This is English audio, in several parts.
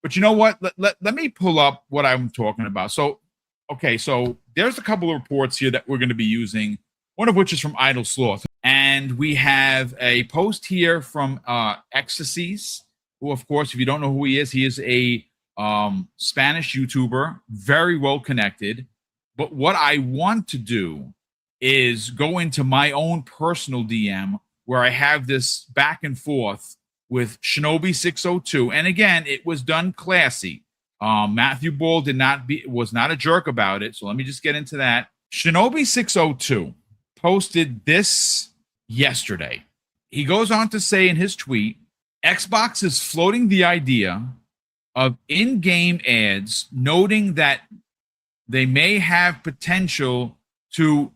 But you know what? Let me pull up what I'm talking about. So, okay, so there's a couple of reports here that we're going to be using, one of which is from Idle Sloth. And we have a post here from Ecstasies, who, of course, if you don't know who he is a Spanish YouTuber, very well connected. But what I want to do is go into my own personal DM where I have this back and forth with Shinobi 602. And again, it was done classy. Matthew Ball was not a jerk about it. So let me just get into that. Shinobi 602 posted this yesterday. He goes on to say in his tweet, Xbox is floating the idea of in-game ads, noting that they may have potential to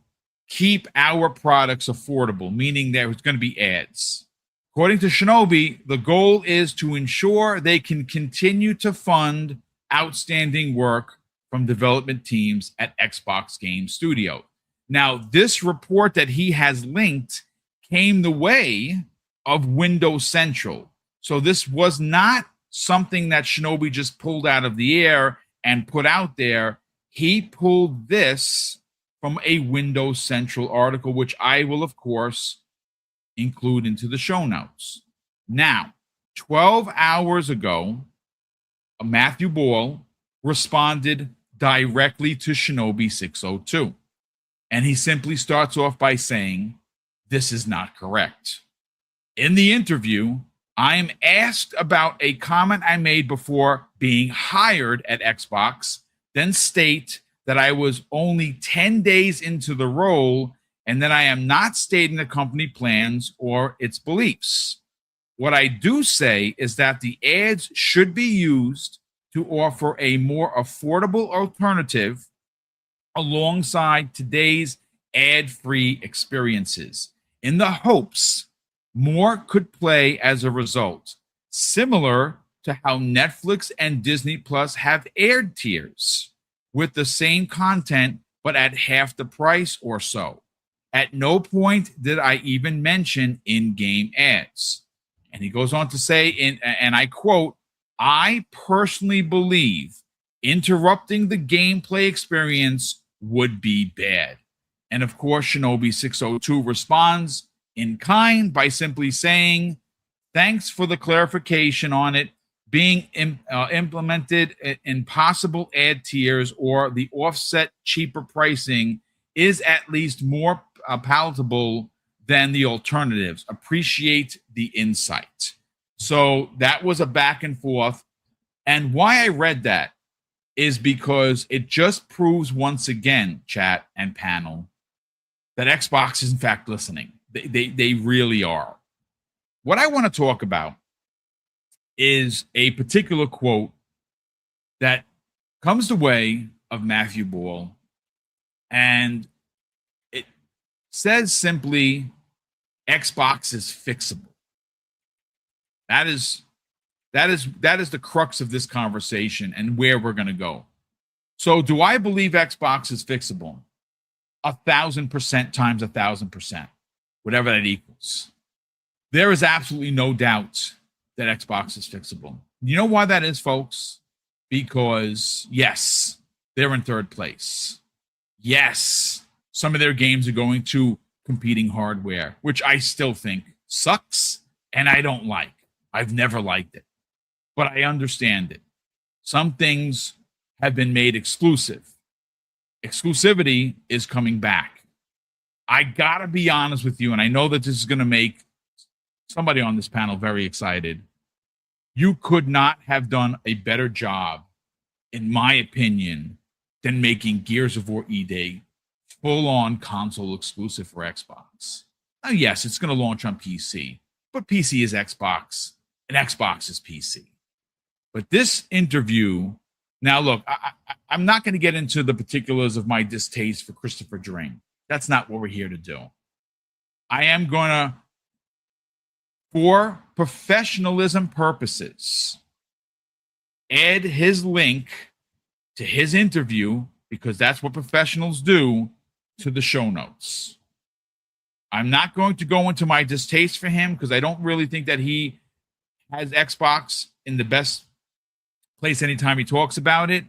keep our products affordable, meaning there's going to be ads. According to Shinobi, the goal is to ensure they can continue to fund outstanding work from development teams at Xbox Game Studio. Now, this report that he has linked came the way of Windows Central. So this was not something that Shinobi just pulled out of the air and put out there. He pulled this from a Windows Central article, which I will, of course, include into the show notes. Now, 12 hours ago, Matthew Ball responded directly to Shinobi 602. And he simply starts off by saying, this is not correct. In the interview, I am asked about a comment I made before being hired at Xbox, then state that I was only 10 days into the role and that I am not stating the company plans or its beliefs. What I do say is that the ads should be used to offer a more affordable alternative alongside today's ad-free experiences, in the hopes more could play as a result, similar to how Netflix and Disney Plus have aired tiers with the same content but at half the price or so. At no point did I even mention in-game ads. And he goes on to say, and I quote, I personally believe interrupting the gameplay experience would be bad. And of course, Shinobi 602 responds in kind by simply saying, thanks for the clarification on it being implemented in possible ad tiers or the offset cheaper pricing is at least more palatable than the alternatives. Appreciate the insight. So that was a back and forth. And why I read that is because it just proves once again, chat and panel, that Xbox is in fact listening. They really are. What I want to talk about is a particular quote that comes the way of Matthew Ball, and it says simply, Xbox is fixable. That is the crux of this conversation and where we're going to go. So do I believe Xbox is fixable? 1,000% times 1,000%, whatever that equals. There is absolutely no doubt that Xbox is fixable. You know why that is, folks? Because, yes, they're in third place. Yes, some of their games are going to competing hardware, which I still think sucks and I don't like. I've never liked it, but I understand it. Some things have been made exclusive. Exclusivity is coming back. I gotta be honest with you, and I know that this is going to make somebody on this panel very excited. You could not have done a better job, in my opinion, than making Gears of War E-Day full-on console exclusive for Xbox. Now, yes, it's going to launch on PC, but PC is Xbox, and Xbox is PC. But this interview, now look, I'm not going to get into the particulars of my distaste for Christopher Dring. That's not what we're here to do. I am going to, for professionalism purposes, add his link to his interview, because that's what professionals do, to the show notes. I'm not going to go into my distaste for him because I don't really think that he has Xbox in the best place anytime he talks about it,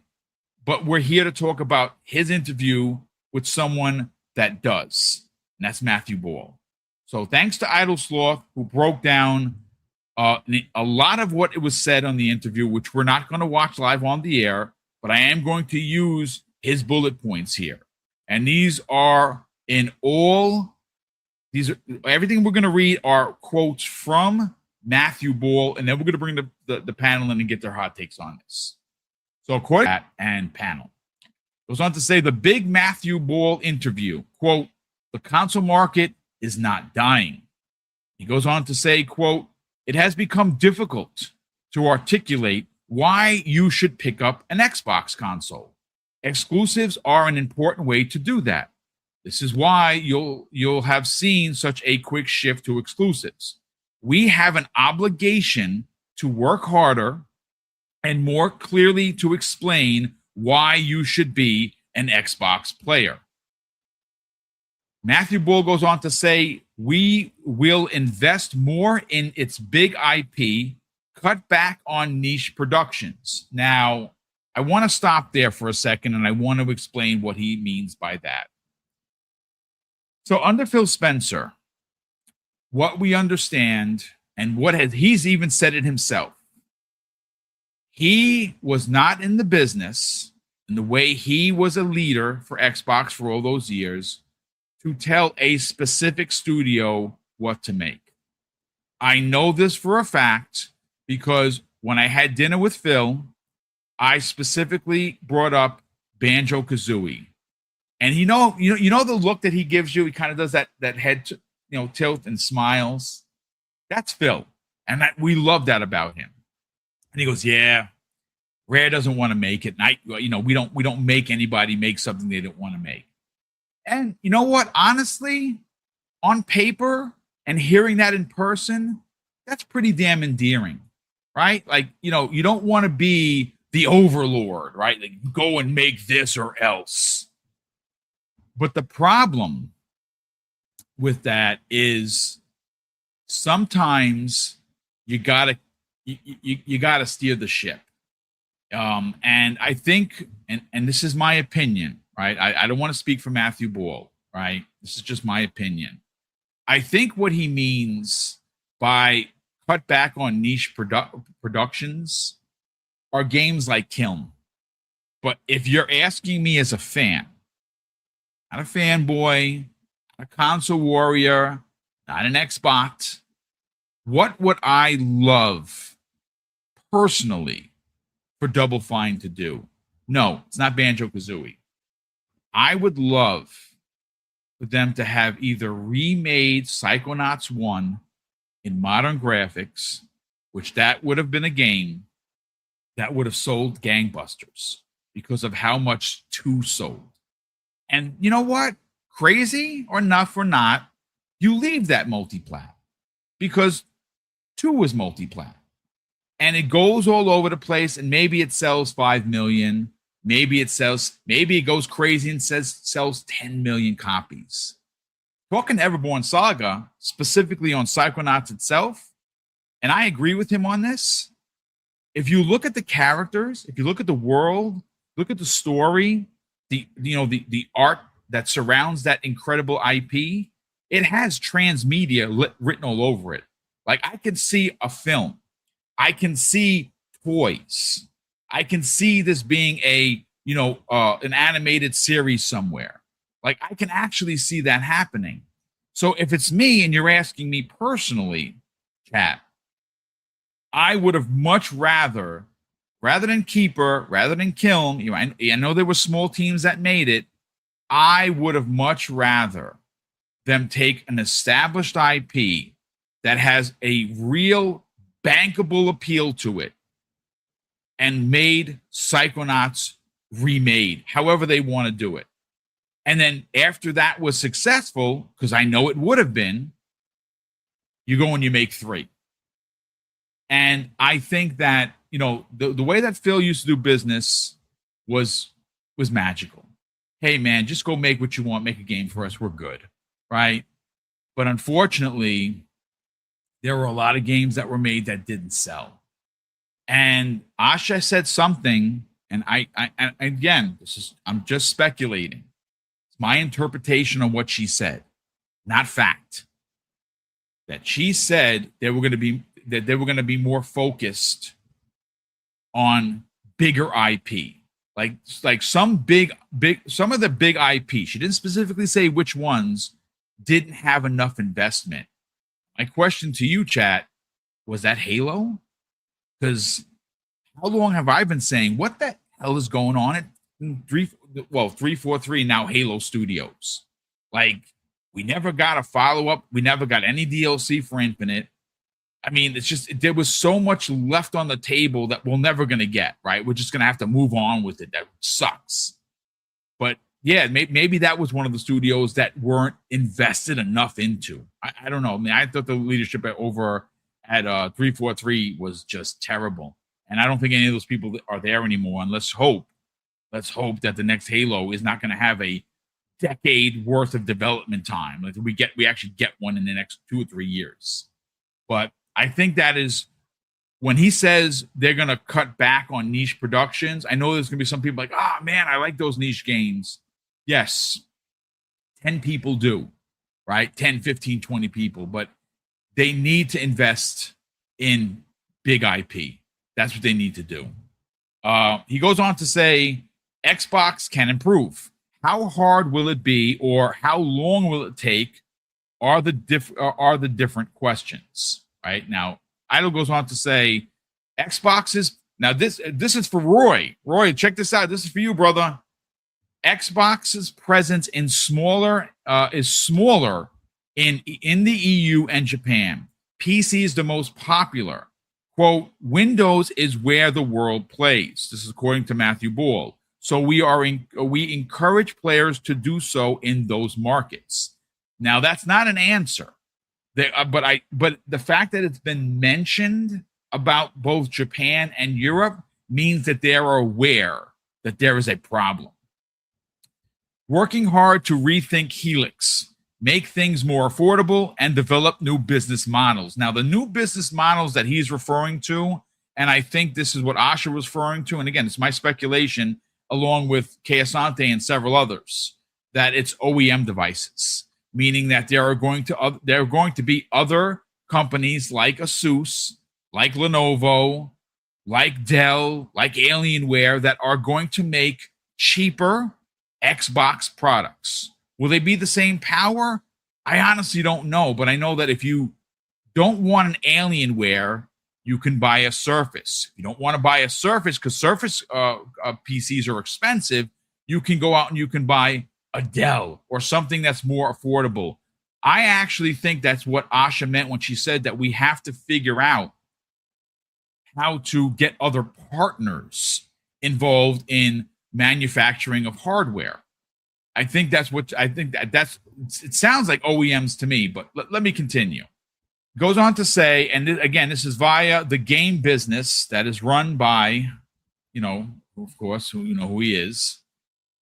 but we're here to talk about his interview with someone that does, and that's Matthew Ball. So thanks to Idle Sloth, who broke down a lot of what it was said on the interview, which we're not going to watch live on the air, but I am going to use his bullet points here. And these are everything we're going to read are quotes from Matthew Ball, and then we're going to bring the panel in and get their hot takes on this. So according to that and panel, goes on to say the big Matthew Ball interview, quote, the console market is not dying. He goes on to say, quote, it has become difficult to articulate why you should pick up an Xbox console. Exclusives are an important way to do that. This is why you'll have seen such a quick shift to exclusives. We have an obligation to work harder and more clearly to explain why you should be an Xbox player. Matthew Ball goes on to say, we will invest more in its big IP, cut back on niche productions. Now, I want to stop there for a second, and I want to explain what he means by that. So under Phil Spencer, what we understand, and he's even said it himself, he was not in the business, in the way he was a leader for Xbox for all those years, to tell a specific studio what to make. I know this for a fact because when I had dinner with Phil, I specifically brought up Banjo-Kazooie. And you know the look that he gives you, he kind of does that head tilt and smiles. That's Phil. And we love that about him. And he goes, yeah, Rare doesn't want to make it. And we don't make anybody make something they don't want to make. And you know what? Honestly, on paper and hearing that in person, that's pretty damn endearing, right? Like, you don't want to be the overlord, right? Like, go and make this or else. But the problem with that is sometimes you gotta steer the ship. And I think, and this is my opinion, right? I don't want to speak for Matthew Ball, right? This is just my opinion. I think what he means by cut back on niche productions are games like Kiln. But if you're asking me as a fan, not a fanboy, not a console warrior, not an Xbox, what would I love personally for Double Fine to do? No, it's not Banjo-Kazooie. I would love for them to have either remade Psychonauts 1 in modern graphics, which that would have been a game that would have sold gangbusters because of how much 2 sold. And you know what? Crazy or enough or not, you leave that multiplat because 2 was multiplat. And it goes all over the place, and maybe it sells 5 million. Maybe it goes crazy and sells 10 million copies. Talking to Everborn Saga, specifically on Psychonauts itself, and I agree with him on this. If you look at the characters, if you look at the world, look at the story, the art that surrounds that incredible IP, it has transmedia written all over it. Like, I can see a film. I can see toys. I can see this being an animated series somewhere. Like, I can actually see that happening. So if it's me and you're asking me personally, chat, I would have much rather than Keeper, rather than Kiln, I know there were small teams that made it. I would have much rather them take an established IP that has a real bankable appeal to it and made Psychonauts remade, however they want to do it. And then after that was successful, because I know it would have been, you go and you make 3. And I think that, the way that Phil used to do business was magical. Hey, man, just go make what you want, make a game for us, we're good, right? But unfortunately, there were a lot of games that were made that didn't sell. And Asha said something, and I again, I'm just speculating. It's my interpretation of what she said, not fact. That she said they were going to be more focused on bigger IP, like some some of the big IP. She didn't specifically say which ones didn't have enough investment. My question to you, chat, was that Halo? Because how long have I been saying what the hell is going on at 343 now Halo Studios? Like, we never got a follow-up. We never got any DLC for Infinite. I mean, it's just, there was so much left on the table that we're never going to get, right? We're just going to have to move on with it. That sucks. But yeah, maybe that was one of the studios that weren't invested enough into. I don't know. I mean, I thought the leadership over at 343 was just terrible. And I don't think any of those people are there anymore. And let's hope that the next Halo is not going to have a decade worth of development time. Like we actually get one in the next 2 or 3 years. But I think that is when he says they're going to cut back on niche productions. I know there's going to be some people like, oh man, I like those niche games. Yes, 10 people do, right? 10, 15, 20 people, but they need to invest in big IP. That's what they need to do. He goes on to say, Xbox can improve. How hard will it be, or how long will it take? Are the different questions, right? Now, Idle goes on to say, Xbox's now this is for Roy. Roy, check this out. This is for you, brother. Xbox's presence in is smaller in the EU and Japan. PC is the most popular. Quote, Windows is where the world plays. This is according to Matthew Ball. So we encourage players to do so in those markets. Now that's not an answer. But the fact that it's been mentioned about both Japan and Europe means that they are aware that there is a problem. Working hard to rethink Helix, make things more affordable, and develop new business models. Now, the new business models that he's referring to, and I think this is what Asha was referring to, and again, it's my speculation, along with Keasante and several others, that it's OEM devices, meaning that there are going to be other companies like Asus, like Lenovo, like Dell, like Alienware that are going to make cheaper Xbox products. Will they be the same power? I honestly don't know, but I know that if you don't want an Alienware, you can buy a Surface. If you don't want to buy a Surface, because Surface PCs are expensive, you can go out and you can buy a Dell or something that's more affordable. I actually think that's what Asha meant when she said that we have to figure out how to get other partners involved in manufacturing of hardware. I think that's it sounds like OEMs to me, but let me continue. Goes on to say, and again, this is via the game business that is run by, of course, who he is.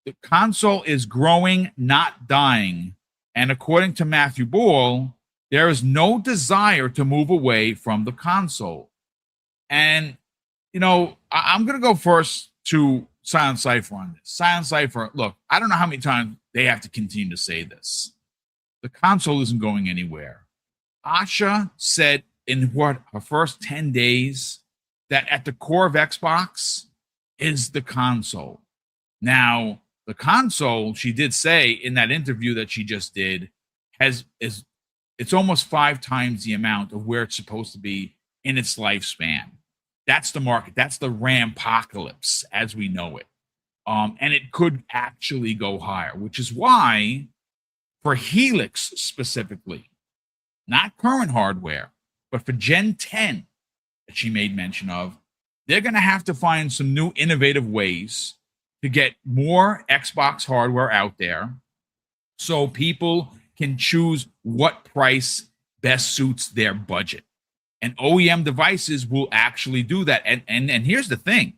The console is growing, not dying. And according to Matthew Ball, there is no desire to move away from the console. And, I'm going to go first to Silent Cypher on this. Silent Cypher, look, I don't know how many times they have to continue to say this. The console isn't going anywhere. Asha said in her first 10 days that at the core of Xbox is the console. Now, the console, she did say in that interview that she just did, it's almost 5 times the amount of where it's supposed to be in its lifespan. That's the market. That's the Rampocalypse as we know it. And it could actually go higher, which is why for Helix specifically, not current hardware, but for Gen 10 that she made mention of, they're going to have to find some new innovative ways to get more Xbox hardware out there so people can choose what price best suits their budget. And OEM devices will actually do that. And here's the thing.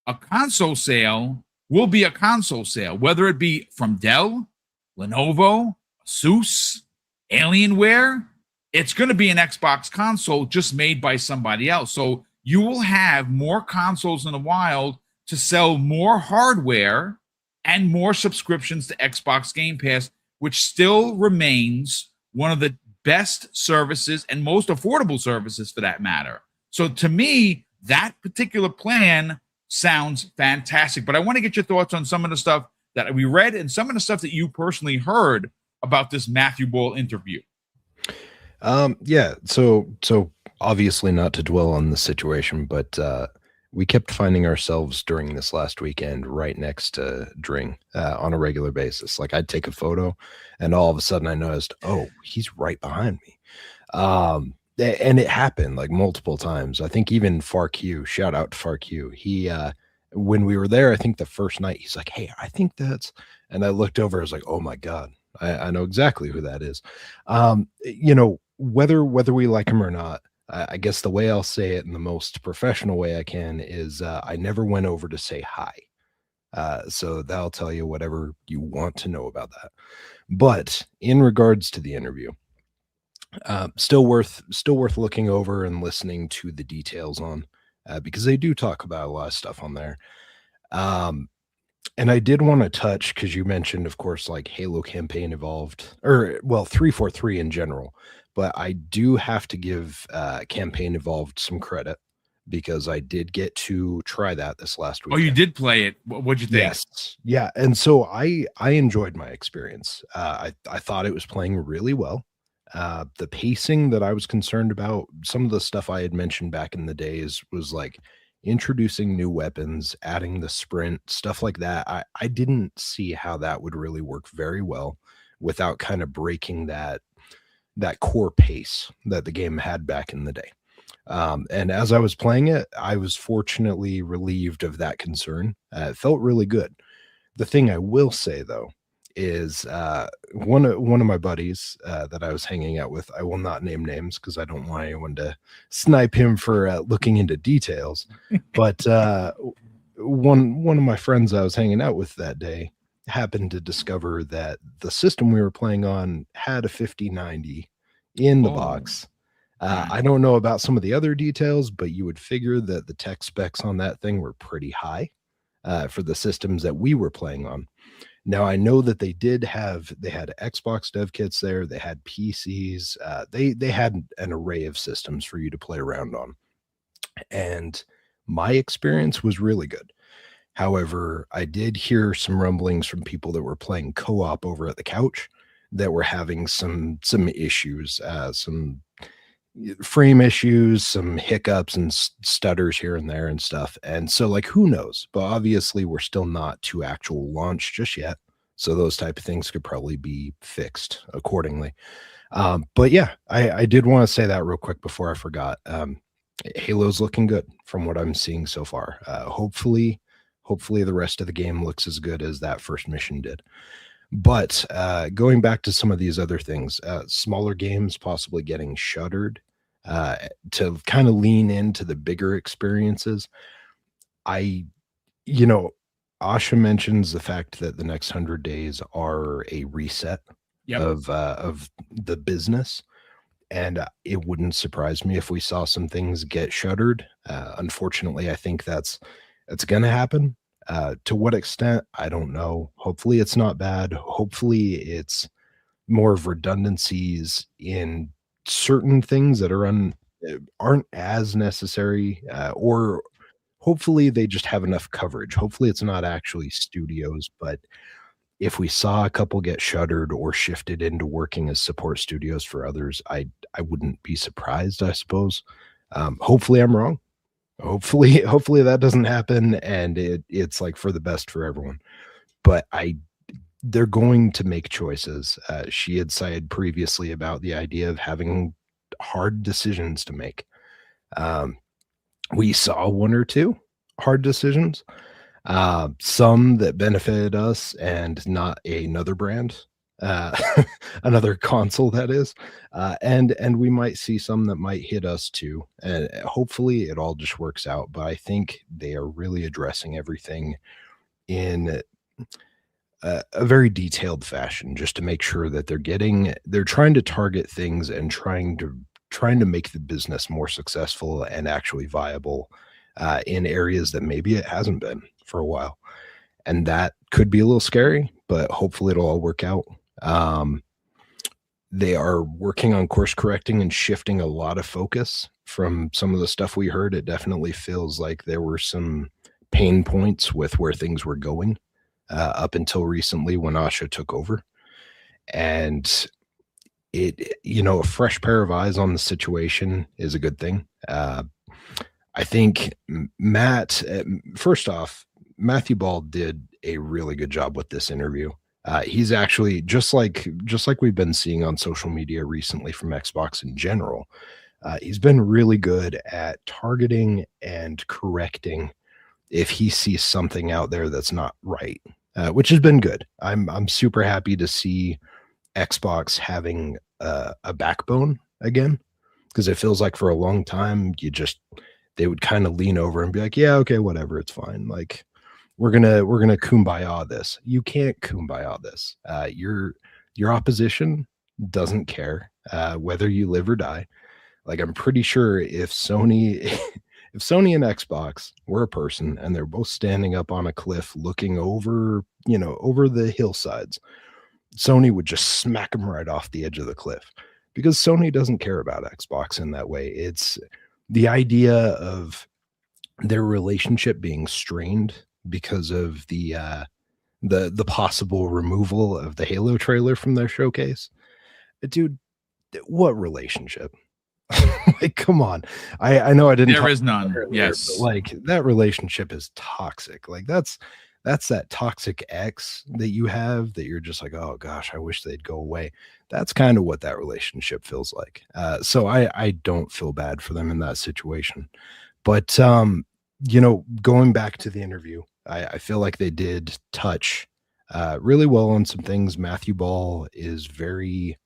A console sale will be a console sale, whether it be from Dell, Lenovo, Asus, Alienware. It's going to be an Xbox console just made by somebody else. So you will have more consoles in the wild to sell more hardware and more subscriptions to Xbox Game Pass, which still remains one of the best services and most affordable services for that matter. So to me, that particular plan sounds fantastic. But I want to get your thoughts on some of the stuff that we read and some of the stuff that you personally heard about this Matthew Ball interview. Yeah. So obviously not to dwell on the situation, but we kept finding ourselves during this last weekend right next to Dring on a regular basis. Like I'd take a photo and all of a sudden I noticed, oh, he's right behind me. And it happened like multiple times. I think even FarQ, shout out to FarQ. He, when we were there, I think the first night he's like, hey, I think that's, and I looked over, I was like, oh my God, I know exactly who that is. You know, whether we like him or not, I guess the way I'll say it in the most professional way I can is I never went over to say hi. So that'll tell you whatever you want to know about that. But in regards to the interview, still worth looking over and listening to the details on, because they do talk about a lot of stuff on there. And I did want to touch, because you mentioned, of course, like Halo Campaign Evolved, or well, 343 in general. But I do have to give Campaign Evolved some credit, because I did get to try that this last week. Oh, you did play it. What'd you think? Yes. Yeah. And so I enjoyed my experience. I thought it was playing really well. The pacing that I was concerned about, some of the stuff I had mentioned back in the days was like introducing new weapons, adding the sprint, stuff like that. I didn't see how that would really work very well without kind of breaking that core pace that the game had back in the day. And as I was playing it, I was fortunately relieved of that concern. It felt really good. The thing I will say though is one of my buddies that I was hanging out with, I will not name names because I don't want anyone to snipe him for looking into details. But one of my friends I was hanging out with that day happened to discover that the system we were playing on had a 5090 in the box. I don't know about some of the other details, but you would figure that the tech specs on that thing were pretty high for the systems that we were playing on. Now, I know that they had Xbox dev kits there. They had PCs. They had an array of systems for you to play around on. And my experience was really good. However, I did hear some rumblings from people that were playing co-op over at the couch that were having some issues, some frame issues, some hiccups and stutters here and there and stuff. And so like, who knows? But obviously we're still not to actual launch just yet. So those type of things could probably be fixed accordingly. But yeah, I did want to say that real quick before I forgot. Halo's looking good from what I'm seeing so far. Hopefully the rest of the game looks as good as that first mission did. But going back to some of these other things, smaller games possibly getting shuttered to kind of lean into the bigger experiences. Asha mentions the fact that the next 100 days are a reset of the business. And it wouldn't surprise me if we saw some things get shuttered. Unfortunately, I think that's going to happen. To what extent, I don't know. Hopefully it's not bad. Hopefully it's more of redundancies in certain things that aren't as necessary, or hopefully they just have enough coverage. Hopefully it's not actually studios, but if we saw a couple get shuttered or shifted into working as support studios for others, I wouldn't be surprised, I suppose. Hopefully I'm wrong. Hopefully that doesn't happen, and it's like for the best for everyone. But they're going to make choices. She had said previously about the idea of having hard decisions to make. We saw one or two hard decisions, some that benefited us and not another brand, another console, that is, and we might see some that might hit us too, and hopefully it all just works out. But I think they are really addressing everything in a very detailed fashion, just to make sure that they're trying to target things and trying to trying to make the business more successful and actually viable in areas that maybe it hasn't been for a while. And that could be a little scary, but hopefully it'll all work out. They are working on course correcting and shifting a lot of focus from some of the stuff we heard. It definitely feels like there were some pain points with where things were going up until recently when Asha took over. And a fresh pair of eyes on the situation is a good thing. I think first off, Matthew Ball did a really good job with this interview. He's actually just like we've been seeing on social media recently from Xbox in general. He's been really good at targeting and correcting if he sees something out there that's not right, which has been good. I'm super happy to see Xbox having a backbone again, because it feels like for a long time they would kind of lean over and be like, yeah, okay, whatever, it's fine. Like, we're gonna kumbaya this. You can't kumbaya this. Your opposition doesn't care whether you live or die. Like, I'm pretty sure if Sony and Xbox were a person and they're both standing up on a cliff looking over the hillsides, Sony would just smack them right off the edge of the cliff, because Sony doesn't care about Xbox in that way. It's the idea of their relationship being strained because of the possible removal of the Halo trailer from their showcase. Dude, what relationship? Like, come on. I know I didn't. There is none. Earlier, yes. Like, that relationship is toxic. Like, that's that toxic ex that you have that you're just like, oh gosh, I wish they'd go away. That's kind of what that relationship feels like. So I don't feel bad for them in that situation. But going back to the interview, I feel like they did touch really well on some things. Matthew Ball is very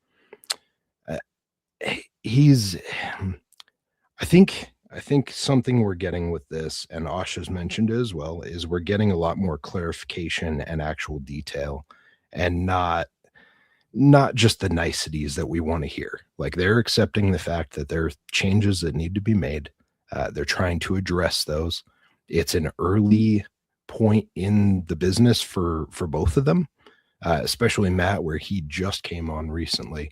I think something we're getting with this, and Asha's mentioned it as well, is we're getting a lot more clarification and actual detail, and not just the niceties that we want to hear. Like, they're accepting the fact that there are changes that need to be made. They're trying to address those. It's an early point in the business for both of them, especially Matt, where he just came on recently.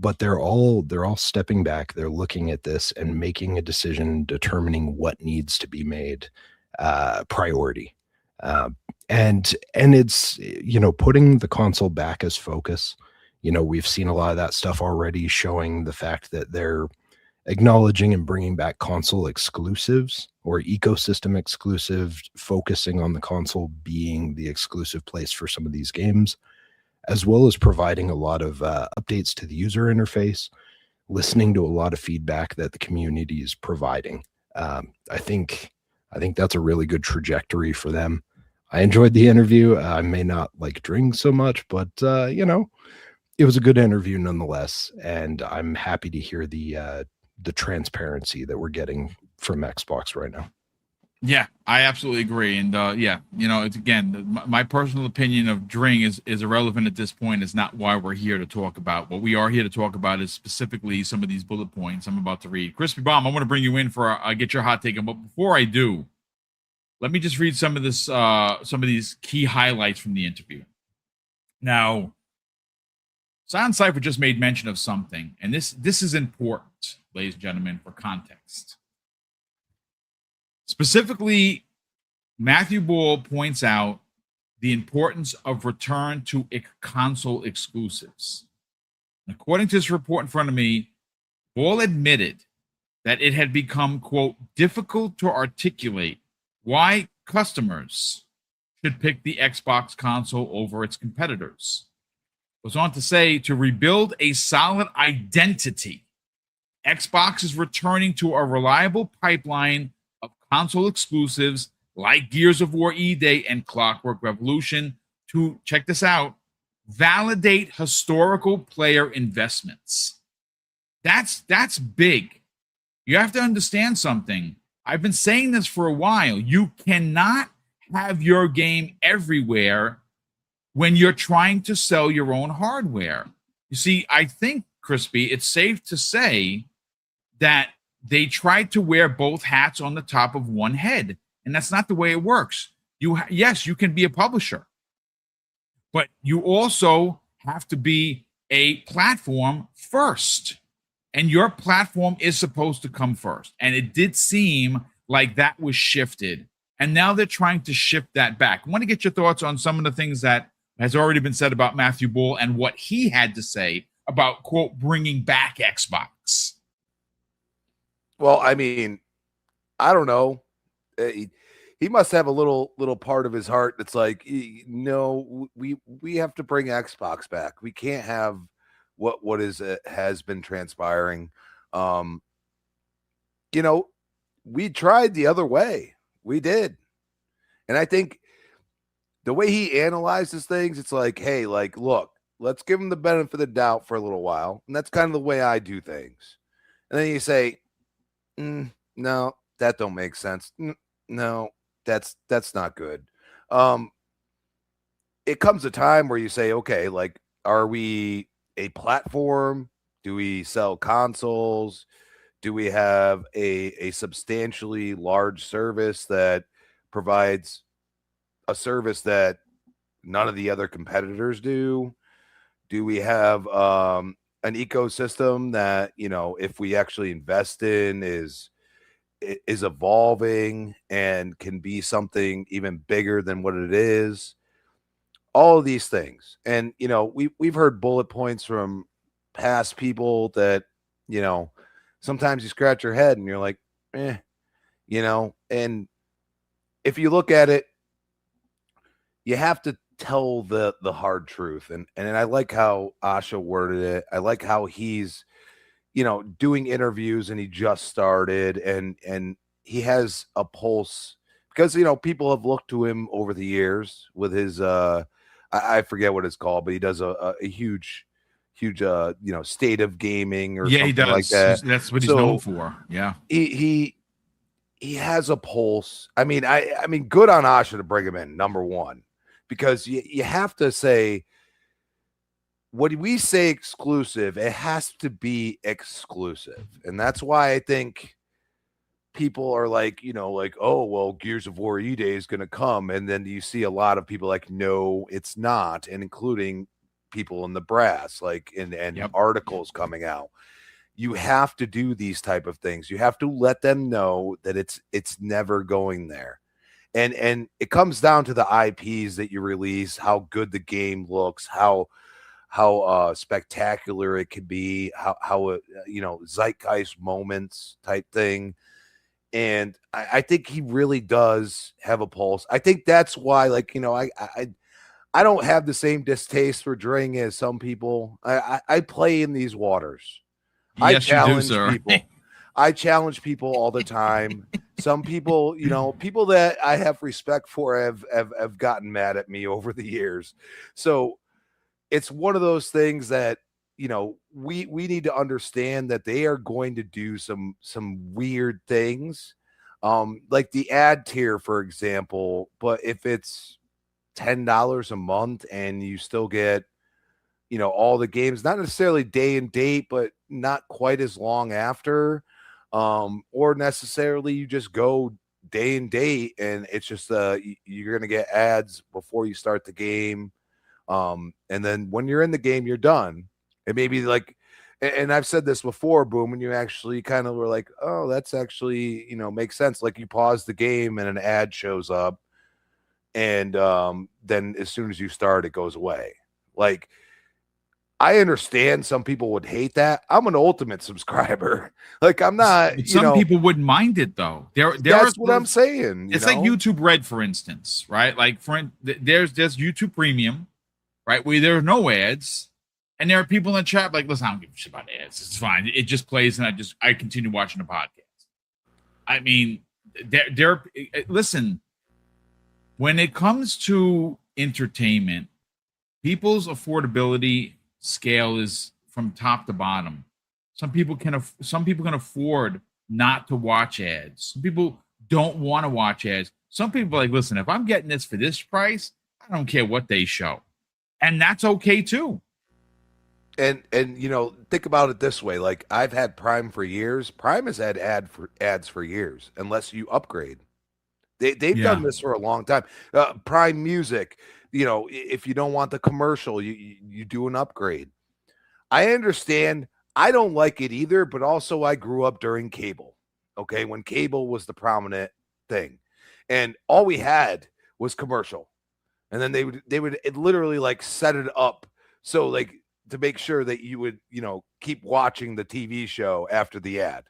But they're all stepping back. They're looking at this and making a decision, determining what needs to be made priority. And it's, putting the console back as focus. We've seen a lot of that stuff already, showing the fact that they're acknowledging and bringing back console exclusives or ecosystem exclusive, focusing on the console being the exclusive place for some of these games, as well as providing a lot of updates to the user interface, listening to a lot of feedback that the community is providing. I think that's a really good trajectory for them. I enjoyed the interview. I may not like drink so much, but it was a good interview nonetheless. And I'm happy to hear the transparency that we're getting from Xbox right now. Yeah, I absolutely agree. And it's, again, my personal opinion of Dring is irrelevant at this point. It's not why we're here to talk about. What we are here to talk about is specifically some of these bullet points I'm about to read. Crispy Bomb, I want to bring you in for get your hot take. But before I do, let me just read some of these key highlights from the interview. Now, Silent Cypher just made mention of something, and this is important, ladies and gentlemen, for context. Specifically, Matthew Ball points out the importance of return to console exclusives. According to this report in front of me, Ball admitted that it had become, quote, difficult to articulate why customers should pick the Xbox console over its competitors. Goes on to say, to rebuild a solid identity, Xbox is returning to a reliable pipeline of console exclusives like Gears of War E-Day and Clockwork Revolution to, check this out, validate historical player investments. That's big. You have to understand something. I've been saying this for a while. You cannot have your game everywhere when you're trying to sell your own hardware. You see, I think, Crispy, it's safe to say that they tried to wear both hats on the top of one head, and that's not the way it works. Yes, you can be a publisher, but you also have to be a platform first, and your platform is supposed to come first. And it did seem like that was shifted, and now they're trying to shift that back. I want to get your thoughts on some of the things that has already been said about Matthew Ball and what he had to say about, quote, bringing back Xbox. Well, I mean, I don't know. He must have a little part of his heart that's like, no, we have to bring Xbox back. We can't have what has been transpiring. You know, we tried the other way. We did. And I think the way he analyzes things, it's like, hey, like, look, let's give him the benefit of the doubt for a little while. And that's kind of the way I do things. And then you say, no, that don't make sense. No, that's not good. It comes a time where you say, okay, like, are we a platform? Do we sell consoles? Do we have a substantially large service that provides a service that none of the other competitors do? Do we have an ecosystem that, you know, if we actually invest in is evolving and can be something even bigger than what it is? All of these things. And, you know, we've heard bullet points from past people that, you know, sometimes you scratch your head and you're like, you know, and if you look at it, you have to tell the hard truth. And I like how Asha worded it. I like how he's, you know, doing interviews, and he just started, and he has a pulse because, you know, people have looked to him over the years with his, I forget what it's called, but he does a huge, you know, state of gaming or something like that. That's what he's known for. Yeah. He has a pulse. I mean, I mean, good on Asha to bring him in, number one, because you have to say, when we say exclusive, it has to be exclusive. And that's why I think people are like, you know, like, oh, well, Gears of War E-Day is going to come. And then you see a lot of people like, no, it's not. And including people in the brass, like, and Yep. articles coming out. You have to do these type of things. You have to let them know that it's never going there. And it comes down to the IPs that you release, how good the game looks, how spectacular it could be, how you know, zeitgeist moments type thing. And I think he really does have a pulse. I think that's why, like, you know, I don't have the same distaste for Dring as some people. I play in these waters. Yes, I challenge you do, sir. people. I challenge people all the time. Some people, you know, people that I have respect for have gotten mad at me over the years. So it's one of those things that, you know, we need to understand that they are going to do some weird things, like the ad tier, for example. But if it's $10 a month and you still get, you know, all the games, not necessarily day and date, but not quite as long after, or necessarily you just go day and date and it's just you're gonna get ads before you start the game. And then when you're in the game, you're done. It may be like, and I've said this before, Boom, when you actually kind of were like, oh, that's actually, you know, makes sense. Like you pause the game and an ad shows up, and then as soon as you start, it goes away. Like, I understand some people would hate that. I'm an ultimate subscriber. Like, I'm not. But some people wouldn't mind it though. That's what I'm saying. It's like YouTube Red, for instance, right? Like, there's YouTube Premium, right, where there are no ads, and there are people in the chat like, listen, I don't give a shit about ads. It's fine. It just plays, and I continue watching the podcast. I mean, listen. When it comes to entertainment, people's affordability scale is from top to bottom. Some people can afford not to watch ads. Some people don't want to watch ads. Some people are like, listen, if I'm getting this for this price, I don't care what they show. And that's okay too. And think about it this way. Like, I've had Prime for years. Prime has had ads for years, unless you upgrade. They've done this for a long time. Prime Music, if you don't want the commercial, you do an upgrade. I understand. I don't like it either, but also I grew up during cable. Okay, when cable was the prominent thing, and all we had was commercial, and then they would literally like set it up so like to make sure that you would keep watching the TV show after the ad.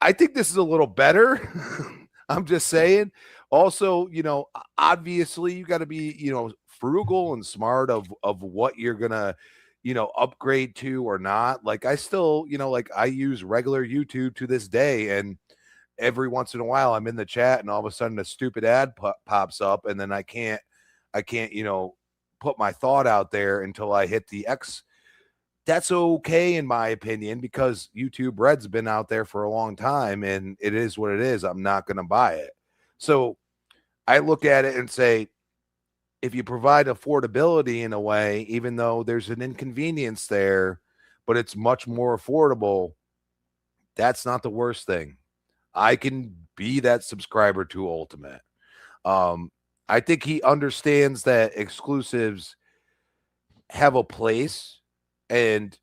I think this is a little better. I'm just saying. Also, obviously you got to be, frugal and smart of what you're gonna, upgrade to or not. Like, I still, like, I use regular YouTube to this day, and every once in a while I'm in the chat and all of a sudden a stupid ad pops up, and then I can't, put my thought out there until I hit the X. That's okay, in my opinion, because YouTube Red's been out there for a long time, and it is what it is. I'm not going to buy it. So I look at it and say, if you provide affordability in a way, even though there's an inconvenience there, but it's much more affordable, that's not the worst thing. I can be that subscriber to Ultimate. I think he understands that exclusives have a place. And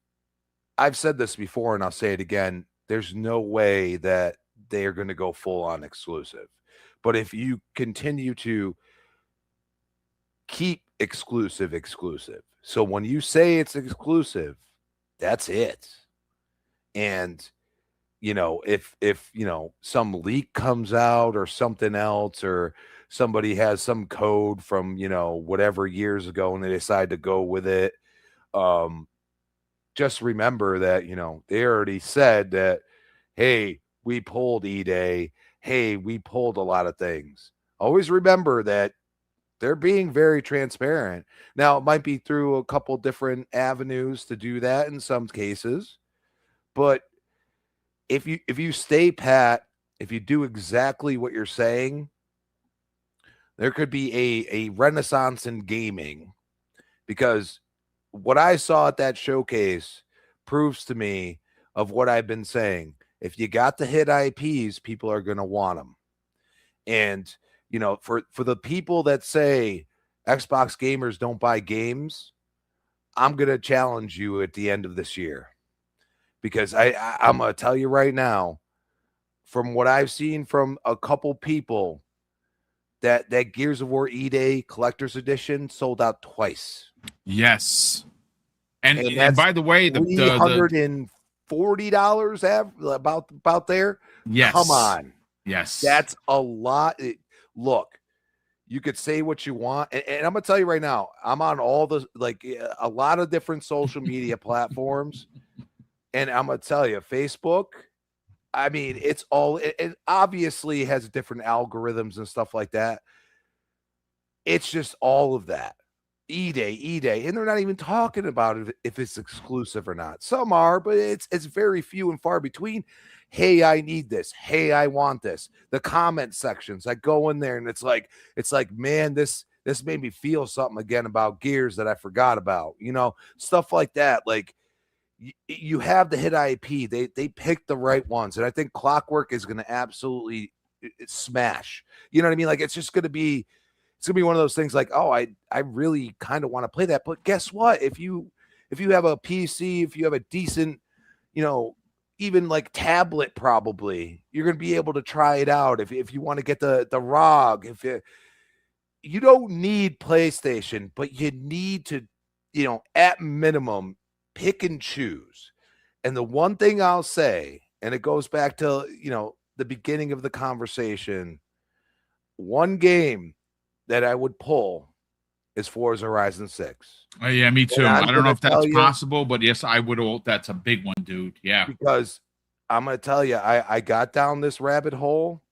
I've said this before, and I'll say it again. There's no way that they are going to go full on exclusive. But if you continue to keep exclusive, so when you say it's exclusive, that's it. And, if some leak comes out or something else, or somebody has some code from, whatever years ago and they decide to go with it, just remember that, they already said that, hey, we pulled E-Day. Hey, we pulled a lot of things. Always remember that they're being very transparent. Now, it might be through a couple different avenues to do that in some cases. But if you stay pat, if you do exactly what you're saying, there could be a renaissance in gaming, because what I saw at that showcase proves to me of what I've been saying. If you got the hit IPs, people are going to want them. And, for the people that say Xbox gamers don't buy games, I'm going to challenge you at the end of this year, because I'm going to tell you right now, from what I've seen from a couple people, that Gears of War E-Day Collector's Edition sold out twice. Yes. And by the way, the $340 about there. Yes. Come on. Yes. That's a lot. Look, you could say what you want. And I'm going to tell you right now, I'm on all the, a lot of different social media platforms. And I'm going to tell you, Facebook, I mean, it's all, it obviously has different algorithms and stuff like that. It's just all of that. E-Day, and they're not even talking about it if it's exclusive or not. Some are, but it's very few and far between. Hey, I need this. Hey, I want this. The comment sections, I go in there and it's like, man, this made me feel something again about Gears that I forgot about. Stuff like that. Like, you have the hit IP. They picked the right ones, and I think Clockwork is going to absolutely smash. You know what I mean? Like, it's just going to be. It's gonna be one of those things like, oh, I really kind of want to play that. But guess what? If you have a PC, if you have a decent, even like tablet, probably you're gonna be able to try it out. If you want to get the ROG, you don't need PlayStation, but you need to, at minimum, pick and choose. And the one thing I'll say, and it goes back to, the beginning of the conversation, one game that I would pull is Forza Horizon 6. Oh, yeah, me too. I don't know if that's possible, but yes, I would. That's a big one, dude. Yeah. Because I'm going to tell you, I got down this rabbit hole.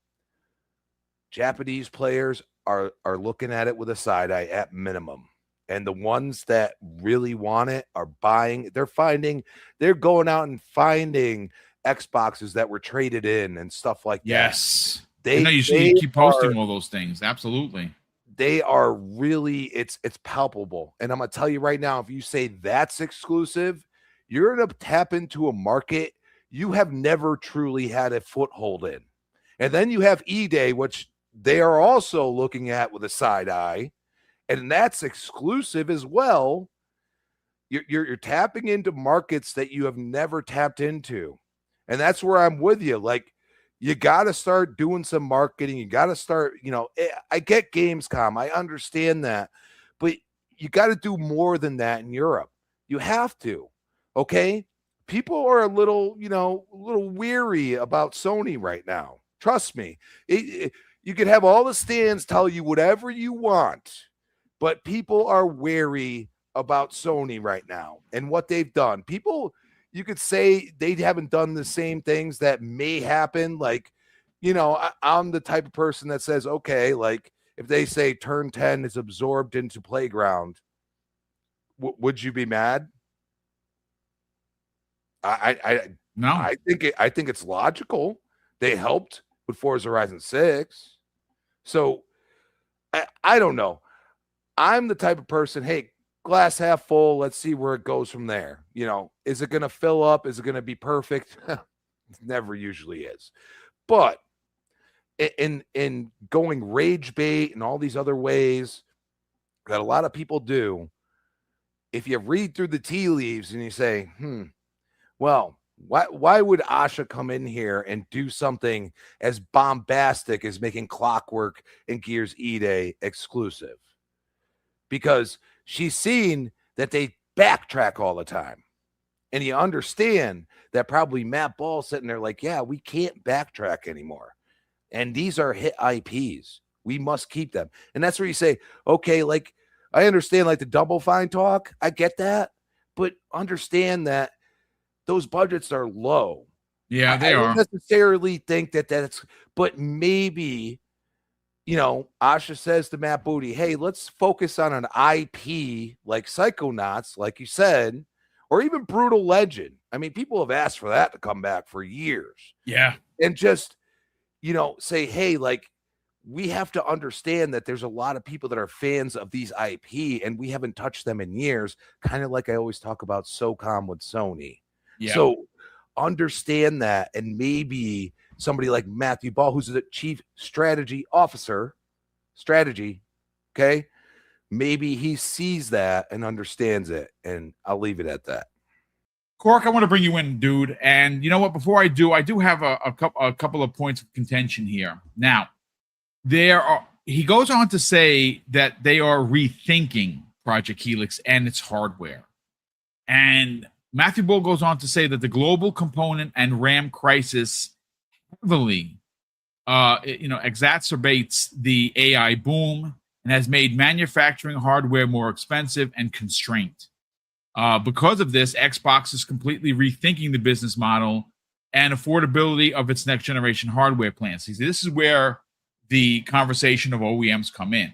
Japanese players are looking at it with a side eye at minimum. And the ones that really want it are buying. They're going out and finding Xboxes that were traded in and stuff like that. Yes. You keep posting all those things. Absolutely. they are really, it's palpable. And I'm gonna tell you right now, if you say that's exclusive, you're gonna tap into a market you have never truly had a foothold in. And then you have eDay, which they are also looking at with a side eye, and that's exclusive as well. You're tapping into markets that you have never tapped into. And that's where I'm with you. Like, you got to start doing some marketing. You got to start, I get Gamescom. I understand that. But you got to do more than that in Europe. You have to. Okay? People are a little weary about Sony right now. Trust me. You could have all the stands tell you whatever you want, but people are wary about Sony right now and what they've done. People, you could say they haven't done the same things that may happen. Like, I'm the type of person that says, okay, like if they say turn 10 is absorbed into Playground, would you be mad? No. I think it's logical. They helped with Forza Horizon 6. So I don't know. I'm the type of person, hey, glass half full, let's see where it goes from there. Is it going to fill up? Is it going to be perfect? It never usually is. But in going rage bait and all these other ways that a lot of people do, if you read through the tea leaves and you say, well, why would Asha come in here and do something as bombastic as making Clockwork and Gears E-Day exclusive? Because she's seen that they backtrack all the time. And you understand that probably Matt Ball sitting there like, yeah, we can't backtrack anymore. And these are hit IPs. We must keep them. And that's where you say, okay, like, I understand like the Double Fine talk. I get that. But understand that those budgets are low. Yeah, they are. I don't necessarily think that's, but maybe, Asha says to Matt Booty, hey, let's focus on an IP like Psychonauts, like you said, or even Brutal Legend. I mean, people have asked for that to come back for years. Yeah. And just, say, hey, like, we have to understand that there's a lot of people that are fans of these IP and we haven't touched them in years, kind of like I always talk about SOCOM with Sony. Yeah. So understand that, and maybe somebody like Matthew Ball, who's the chief strategy officer, okay, maybe he sees that and understands it, and I'll leave it at that. Cork, I want to bring you in, dude. And you know what? Before I do have a couple of points of contention here. Now, he goes on to say that they are rethinking Project Helix and its hardware. And Matthew Bull goes on to say that the global component and RAM crisis heavily exacerbates the AI boom and has made manufacturing hardware more expensive and constrained. Because of this, Xbox is completely rethinking the business model and affordability of its next generation hardware plans. This is where the conversation of OEMs come in.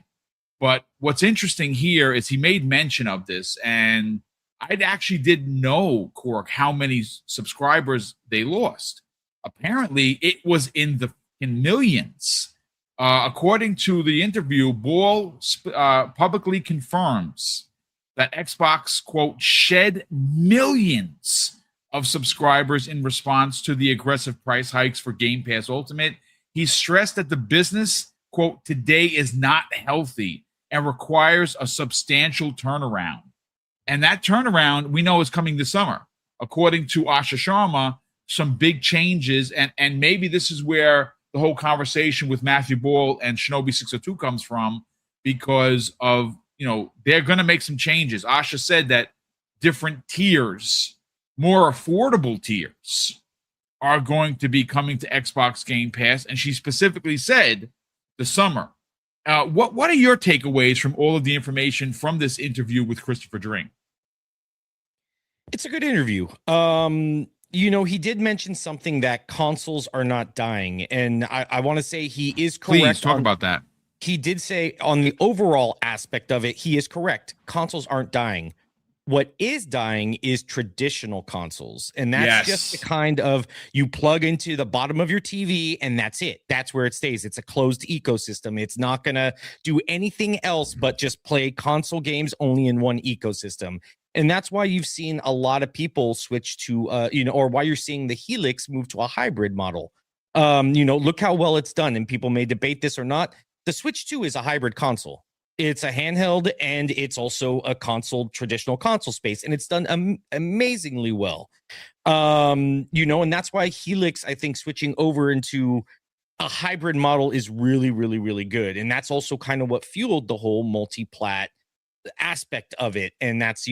But what's interesting here is he made mention of this, and I actually didn't know, Cork, how many subscribers they lost. Apparently, it was in millions. According to the interview, Ball publicly confirms that Xbox, quote, shed millions of subscribers in response to the aggressive price hikes for Game Pass Ultimate. He stressed that the business, quote, today is not healthy and requires a substantial turnaround. And that turnaround, we know, is coming this summer. According to Asha Sharma, some big changes, and maybe this is where the whole conversation with Matthew Ball and Shinobi 602 comes from, because of, they're going to make some changes. Asha said that different tiers, more affordable tiers, are going to be coming to Xbox Game Pass, and she specifically said the summer. What are your takeaways from all of the information from this interview with Christopher Dring? It's a good interview. He did mention something that consoles are not dying, and I want to say he is correct. Please talk about that. He did say on the overall aspect of it, he is correct. Consoles aren't dying. What is dying is traditional consoles. And that's just the Yes. kind of, you plug into the bottom of your TV and that's it. That's where it stays. It's a closed ecosystem. It's not going to do anything else but just play console games only in one ecosystem. And that's why you've seen a lot of people switch to, or why you're seeing the Helix move to a hybrid model. Look how well it's done. And people may debate this or not. The Switch 2 is a hybrid console. It's a handheld and it's also a traditional console space, and it's done amazingly well. And that's why Helix, I think, switching over into a hybrid model is really, really, really good. And that's also kind of what fueled the whole multi-plat aspect of it. And that's,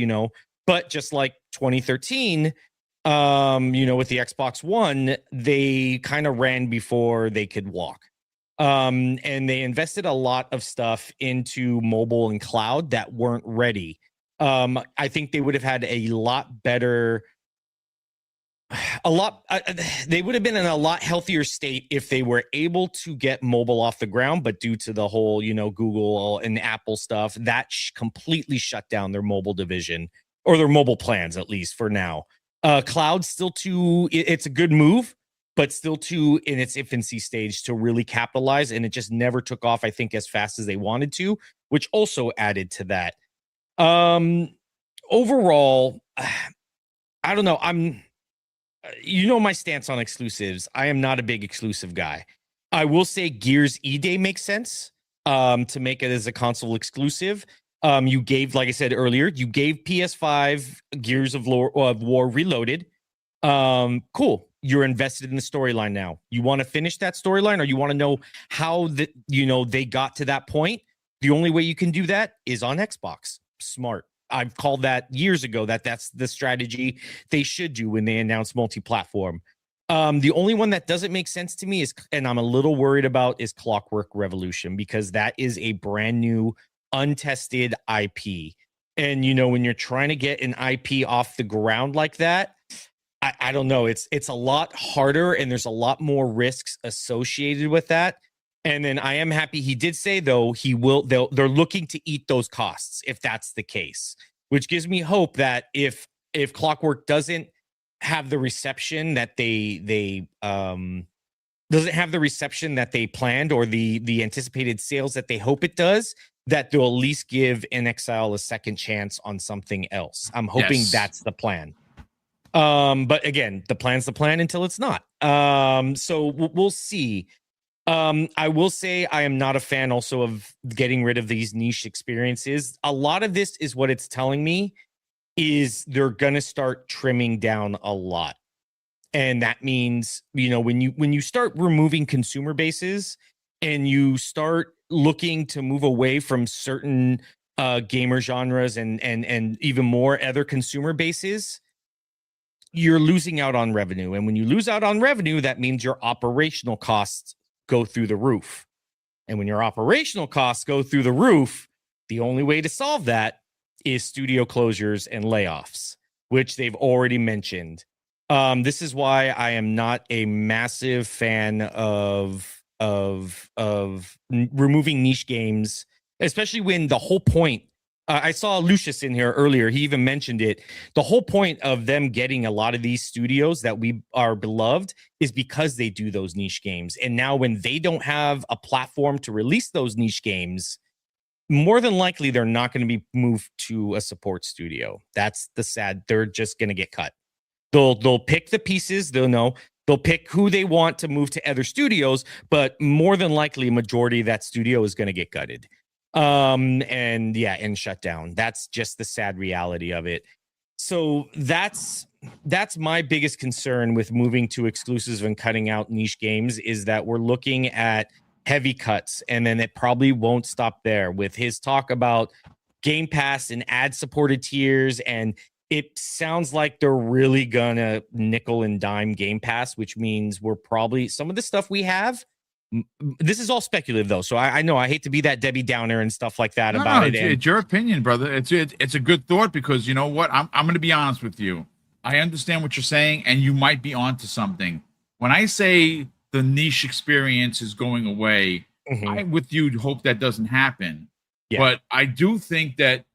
but just like 2013, with the Xbox One, they kind of ran before they could walk. And they invested a lot of stuff into mobile and cloud that weren't ready. I think they would have had they would have been in a lot healthier state if they were able to get mobile off the ground, but due to the whole, Google and Apple stuff, that completely shut down their mobile division, or their mobile plans, at least for now. Cloud still it's a good move, but still too in its infancy stage to really capitalize. And it just never took off, I think, as fast as they wanted to, which also added to that. Overall, I don't know. My stance on exclusives. I am not a big exclusive guy. I will say Gears E-Day makes sense to make it as a console exclusive. You gave, like I said earlier, you gave PS5 Gears of War Reloaded. Cool. You're invested in the storyline now. You want to finish that storyline, or you want to know how they got to that point? The only way you can do that is on Xbox. Smart. I've called that years ago that's the strategy they should do when they announce multi-platform. The only one that doesn't make sense to me and I'm a little worried about, is Clockwork Revolution, because that is a brand new, untested IP. And when you're trying to get an IP off the ground like that, I don't know. It's a lot harder, and there's a lot more risks associated with that. And then I am happy he did say, though, they're looking to eat those costs if that's the case, which gives me hope that if Clockwork doesn't have the reception that they doesn't have the reception that they planned, or the anticipated sales that they hope it does, that they'll at least give NXL a second chance on something else. I'm hoping that's the plan. But again, the plan's the plan until it's not. So we'll see. I will say I am not a fan also of getting rid of these niche experiences. A lot of this is what it's telling me is they're going to start trimming down a lot. And that means, when you start removing consumer bases and you start looking to move away from certain gamer genres and even more other consumer bases, you're losing out on revenue. And when you lose out on revenue, that means your operational costs go through the roof. And when your operational costs go through the roof, the only way to solve that is studio closures and layoffs, which they've already mentioned. This is why I am not a massive fan of removing niche games, especially when the whole point, I saw Lucius in here earlier. He even mentioned it. The whole point of them getting a lot of these studios that we are beloved is because they do those niche games. And now when they don't have a platform to release those niche games, more than likely they're not going to be moved to a support studio. That's the sad. They're just going to get cut. They'll pick the pieces. They'll pick who they want to move to other studios, but more than likely a majority of that studio is going to get gutted. And shut down. That's just the sad reality of it. So that's my biggest concern with moving to exclusives and cutting out niche games, is that we're looking at heavy cuts, and then it probably won't stop there with his talk about Game Pass and ad supported tiers. And it sounds like they're really gonna nickel and dime Game Pass, which means we're probably, some of the stuff we have, this is all speculative though, so I know I hate to be that Debbie Downer and stuff like that about it. It's your opinion, brother. It's a good thought, because you know what? I'm going to be honest with you. I understand what you're saying, and you might be onto something. When I say the niche experience is going away, I with you hope that doesn't happen. Yeah. But I do think that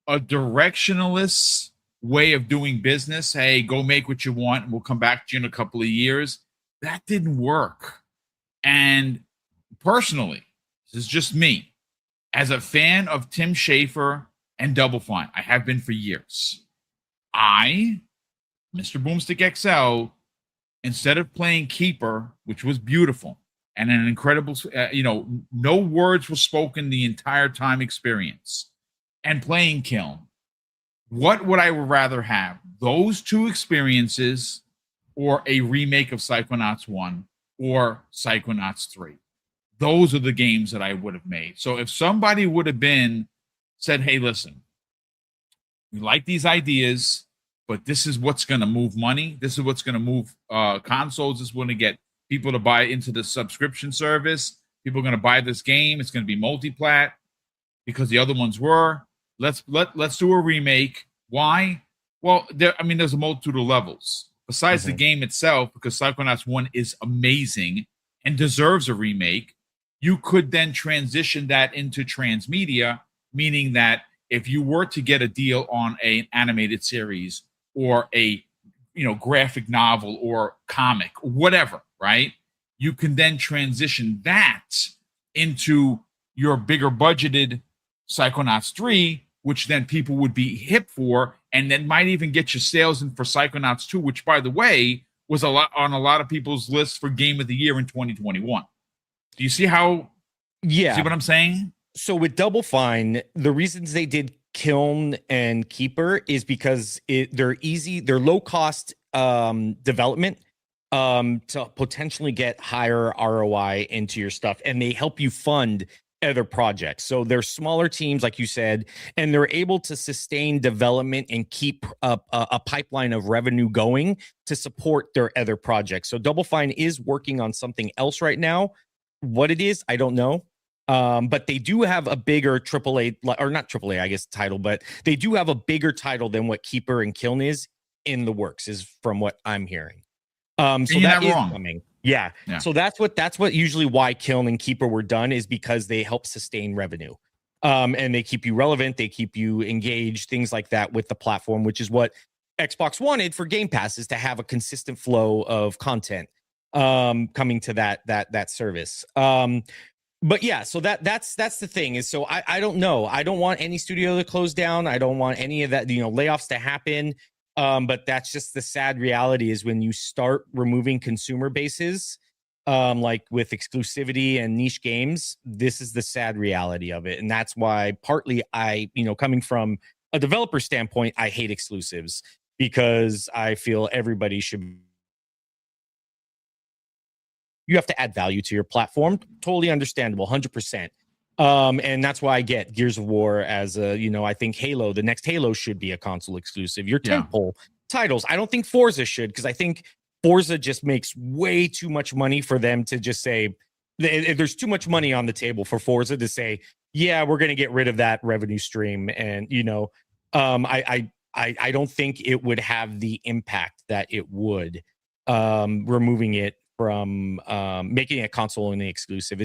a directionalist way of doing business. Hey, go make what you want, and we'll come back to you in a couple of years. That didn't work. And personally, this is just me, as a fan of Tim Schafer and Double Fine, I have been for years. Mr. BoomStick XL, instead of playing Keeper, which was beautiful and an incredible, no words were spoken the entire time experience, and playing Kiln, what would I rather have? Those two experiences or a remake of Psychonauts 1 or Psychonauts 3? Those are the games that I would have made. So if somebody would have said, hey, listen, we like these ideas, but this is what's going to move money. This is what's going to move consoles. This is going to get people to buy into the subscription service. People are going to buy this game. It's going to be multi-plat because the other ones were. Let's do a remake. Why? Well, there's a multitude of levels. Besides the game itself, because Psychonauts 1 is amazing and deserves a remake, you could then transition that into transmedia, meaning that if you were to get a deal on an animated series or a graphic novel or comic, whatever, right? You can then transition that into your bigger budgeted Psychonauts 3, which then people would be hip for, and then might even get you sales in for Psychonauts 2, which, by the way, was on a lot of people's lists for Game of the Year in 2021. Do you see how? Yeah. See what I'm saying? So with Double Fine, the reasons they did Kiln and Keeper is because they're low cost development to potentially get higher ROI into your stuff, and they help you fund other projects. So they're smaller teams, like you said, and they're able to sustain development and keep a pipeline of revenue going to support their other projects. So Double Fine is working on something else right now. What it is, I don't know. But they do have a bigger AAA, or not AAA, I guess, title, but they do have a bigger title than what Keeper and Kiln is in the works, is from what I'm hearing. So that is coming. Yeah. So that's what usually why Kiln and Keeper were done, is because they help sustain revenue. And they keep you relevant, they keep you engaged, things like that with the platform, which is what Xbox wanted for Game Pass, is to have a consistent flow of content coming to that service. But yeah, so that's the thing, is so I don't know. I don't want any studio to close down. I don't want any of that, layoffs to happen. But that's just the sad reality, is when you start removing consumer bases, like with exclusivity and niche games, this is the sad reality of it. And that's why partly coming from a developer standpoint, I hate exclusives, because I feel everybody should. You have to add value to your platform. Totally understandable, 100%. And that's why I get Gears of War as I think Halo, the next Halo should be a console exclusive. Your tentpole titles. I don't think Forza should, because I think Forza just makes way too much money for them to just say, there's too much money on the table for Forza to say, yeah, we're going to get rid of that revenue stream. And, I don't think it would have the impact that it would, removing it from making a console only exclusive.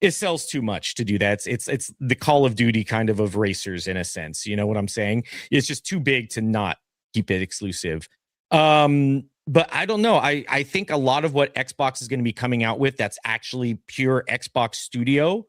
It sells too much to do that. It's the Call of Duty kind of racers, in a sense. You know what I'm saying? It's just too big to not keep it exclusive. But I don't know. I think a lot of what Xbox is going to be coming out with that's actually pure Xbox Studio,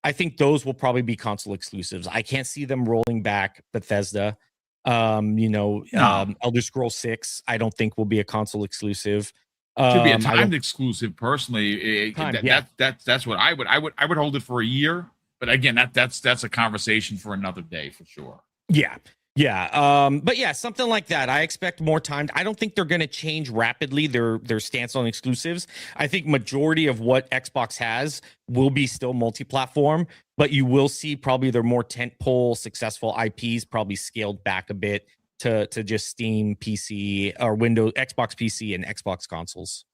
I think those will probably be console exclusives. I can't see them rolling back Bethesda. Elder Scrolls 6, I don't think will be a console exclusive. Should be a timed exclusive, personally. That's what I would hold it for a year. But again, that's a conversation for another day for sure. Yeah. But yeah, something like that. I expect more time. I don't think they're going to change rapidly their stance on exclusives. I think majority of what Xbox has will be still multi-platform, but you will see probably their more tentpole successful IPs probably scaled back a bit to just Steam PC or Windows, Xbox PC, and Xbox consoles.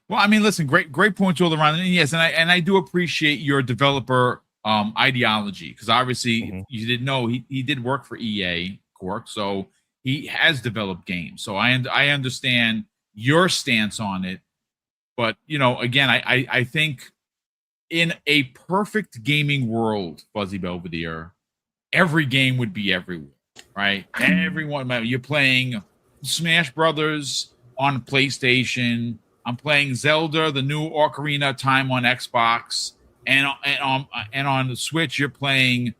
Well, I mean, listen, great points all around. And yes, and I do appreciate your developer ideology, because obviously you didn't know he did work for EA Cork, so he has developed games. So I understand your stance on it, but again, I think in a perfect gaming world, Fuzzy Belvedere, every game would be everywhere. right? Everyone, you're playing Smash Brothers on PlayStation. I'm playing Zelda, the new Ocarina of Time on Xbox, and on the Switch, you're playing,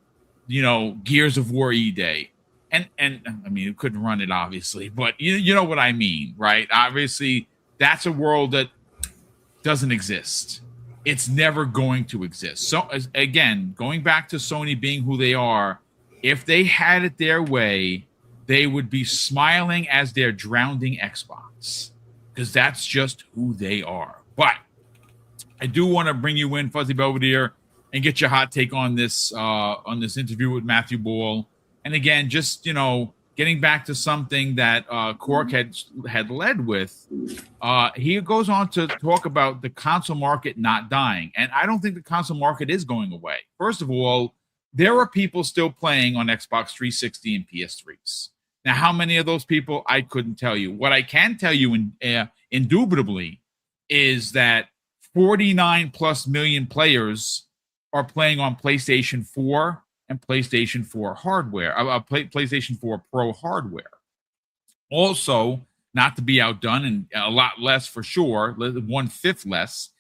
Gears of War E-Day. And I mean, you couldn't run it obviously, but you know what I mean, right? Obviously, that's a world that doesn't exist. It's never going to exist. So again, going back to Sony being who they are, if they had it their way, they would be smiling as they're drowning Xbox, because that's just who they are. But I do want to bring you in, Fuzzy Belvedere, and get your hot take on this interview with Matthew Ball. And again, just getting back to something that Cork had led with, he goes on to talk about the console market not dying, and I don't think the console market is going away. First of all, there are people still playing on Xbox 360 and PS3s. Now, how many of those people, I couldn't tell you. What I can tell you, indubitably, is that 49 plus million players are playing on PlayStation 4 and PlayStation 4 hardware, PlayStation 4 Pro hardware. Also, not to be outdone, and a lot less for sure, 1/5 less,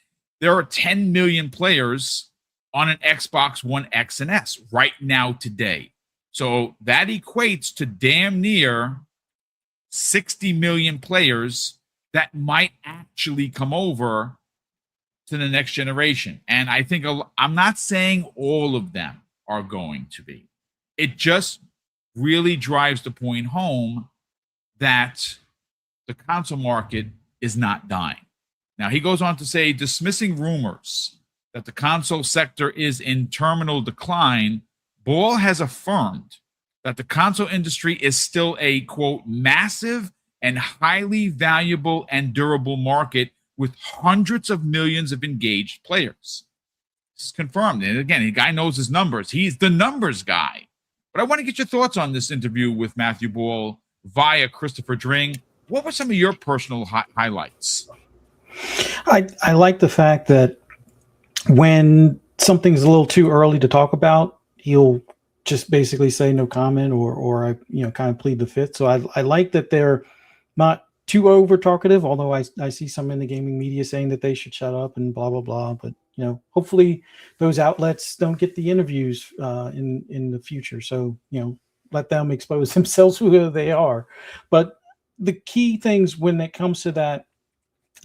there are 10 million players on an Xbox One X and S right now today. So that equates to damn near 60 million players that might actually come over to the next generation. And I think I'm not saying all of them are going to be. It just really drives the point home that the console market is not dying. Now, he goes on to say, dismissing rumors that the console sector is in terminal decline, Ball has affirmed that the console industry is still a, quote, massive and highly valuable and durable market with hundreds of millions of engaged players. This is confirmed. And again, the guy knows his numbers. He's the numbers guy. But I want to get your thoughts on this interview with Matthew Ball via Christopher Dring. What were some of your personal highlights? I like the fact that when something's a little too early to talk about, he'll just basically say no comment or kind of plead the fifth. So I like that they're not too over talkative, although I see some in the gaming media saying that they should shut up and blah, blah, blah. But, hopefully those outlets don't get the interviews in the future. So, let them expose themselves who they are. But the key things when it comes to that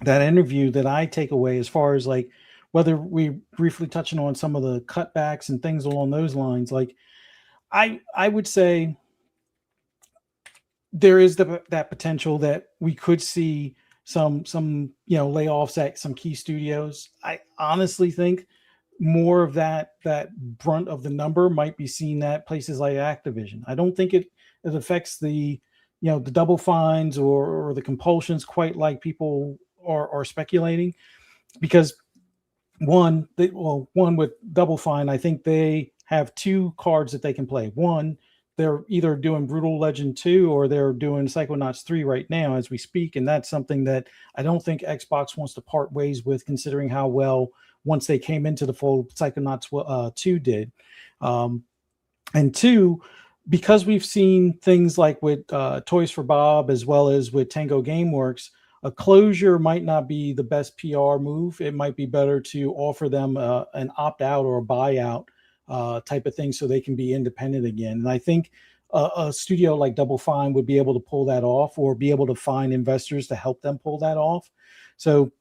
interview that I take away, as far as like whether we briefly touching on some of the cutbacks and things along those lines, like I would say there is that potential that we could see some layoffs at some key studios. I honestly think more of that brunt of the number might be seen at places like Activision. I don't think it affects the the double fines or the compulsions quite like people are speculating, because one with Double Fine, I think they have two cards that they can play. One, they're either doing Brutal Legend 2 or they're doing Psychonauts 3 right now as we speak, and that's something that I don't think Xbox wants to part ways with, considering how well once they came into the fold Psychonauts 2 did. And two, because we've seen things like with Toys for Bob as well as with Tango Gameworks, a closure might not be the best PR move. It might be better to offer them an opt-out or a buyout type of thing so they can be independent again. And I think a studio like Double Fine would be able to pull that off, or be able to find investors to help them pull that off. So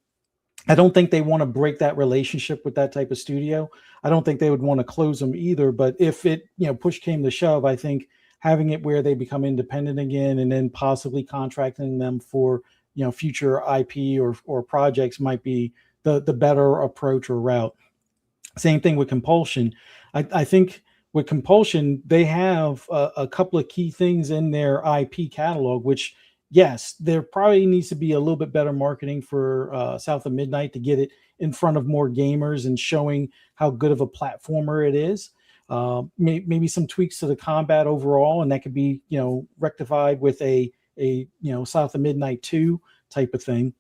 I don't think they want to break that relationship with that type of studio. I don't think they would want to close them either. But if it, push came to shove, I think having it where they become independent again and then possibly contracting them for, future IP or projects might be the better approach or route. Same thing with Compulsion. I think with Compulsion, they have a couple of key things in their IP catalog, which, yes, there probably needs to be a little bit better marketing for South of Midnight to get it in front of more gamers and showing how good of a platformer it is. Maybe some tweaks to the combat overall, and that could be, rectified with a South of Midnight 2 type of thing.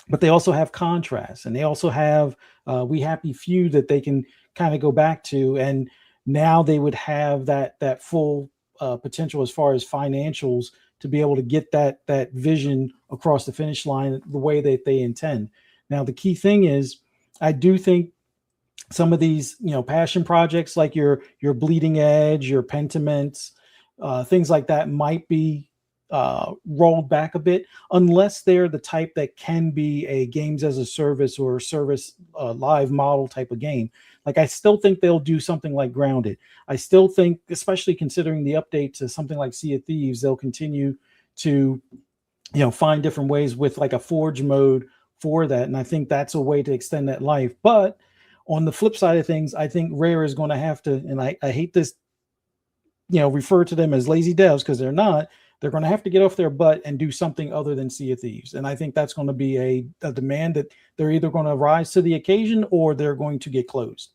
But they also have Contrast, and they also have We Happy Few that they can kind of go back to, and now they would have that full potential as far as financials to be able to get that vision across the finish line the way that they intend. Now, the key thing is, I do think some of these, passion projects like your Bleeding Edge, your Pentiments, things like that might be rolled back a bit, unless they're the type that can be a games as a service or service live model type of game. Like, I still think they'll do something like Grounded. I still think, especially considering the update to something like Sea of Thieves, they'll continue to, find different ways with like a Forge mode for that. And I think that's a way to extend that life. But on the flip side of things, I think Rare is going to have to, and I hate this, refer to them as lazy devs, because they're not. They're going to have to get off their butt and do something other than Sea of Thieves. And I think that's going to be a demand that they're either going to rise to the occasion or they're going to get closed.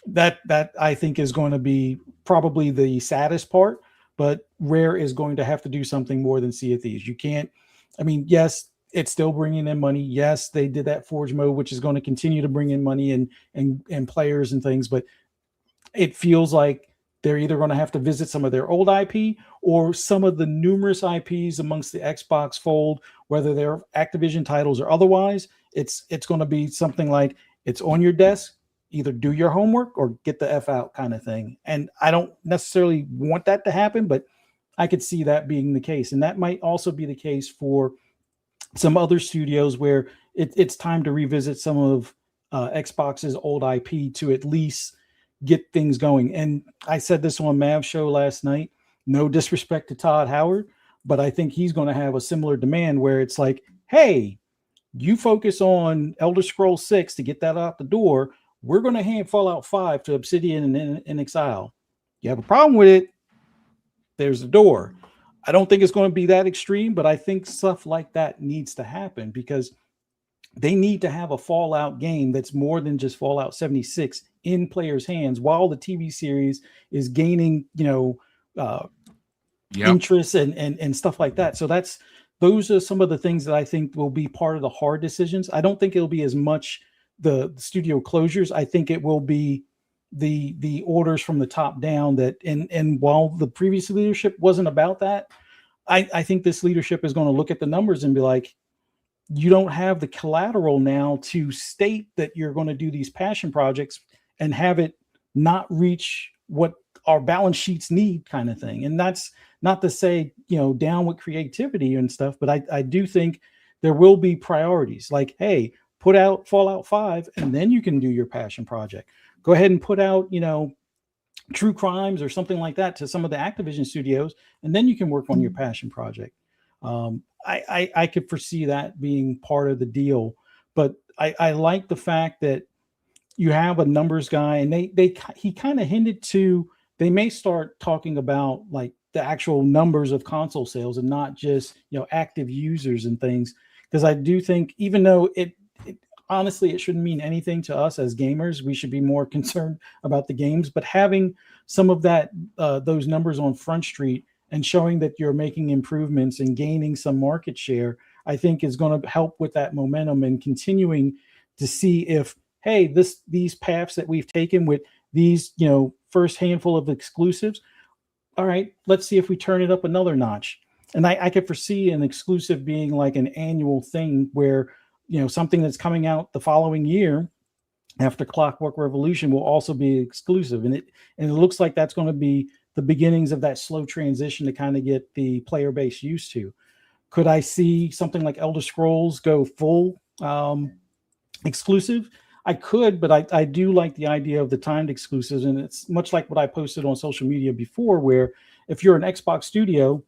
That I think is going to be probably the saddest part, but Rare is going to have to do something more than Sea of Thieves. You can't, yes, it's still bringing in money. Yes, they did that Forge mode, which is going to continue to bring in money and players and things, but it feels like they're either going to have to visit some of their old IP or some of the numerous IPs amongst the Xbox fold, whether they're Activision titles or otherwise. It's going to be something like, it's on your desk, either do your homework or get the F out kind of thing. And I don't necessarily want that to happen, but I could see that being the case. And that might also be the case for some other studios where it's time to revisit some of Xbox's old IP to at least get things going. And I said this on Mav's show last night, no disrespect to Todd Howard, but I think he's going to have a similar demand where it's like, hey, you focus on Elder Scrolls 6 to get that out the door. We're going to hand Fallout 5 to Obsidian and Exile. You have a problem with it, there's the door. I don't think it's going to be that extreme, but I think stuff like that needs to happen because they need to have a Fallout game that's more than just Fallout 76 in players' hands while the TV series is gaining, interest and stuff like that. So those are some of the things that I think will be part of the hard decisions. I don't think it'll be as much the studio closures. I think it will be the orders from the top down that, and while the previous leadership wasn't about that, I think this leadership is going to look at the numbers and be like, you don't have the collateral now to state that you're going to do these passion projects and have it not reach what our balance sheets need kind of thing. And that's not to say, down with creativity and stuff, but I do think there will be priorities like, hey, put out Fallout 5 and then you can do your passion project. Go ahead and put out, True Crimes or something like that to some of the Activision studios, and then you can work on your passion project. I could foresee that being part of the deal, but I like the fact that you have a numbers guy, and he kind of hinted to they may start talking about like the actual numbers of console sales and not just active users and things, because I do think even though it honestly it shouldn't mean anything to us as gamers, we should be more concerned about the games, but having some of that those numbers on Front Street and showing that you're making improvements and gaining some market share, I think is going to help with that momentum and continuing to see if, hey, these paths that we've taken with these, first handful of exclusives, all right, let's see if we turn it up another notch. And I could foresee an exclusive being like an annual thing where, something that's coming out the following year after Clockwork Revolution will also be exclusive. And it looks like that's going to be the beginnings of that slow transition to kind of get the player base used to. Could I see something like Elder Scrolls go full exclusive? I could, but I do like the idea of the timed exclusives. And it's much like what I posted on social media before, where if you're an Xbox studio,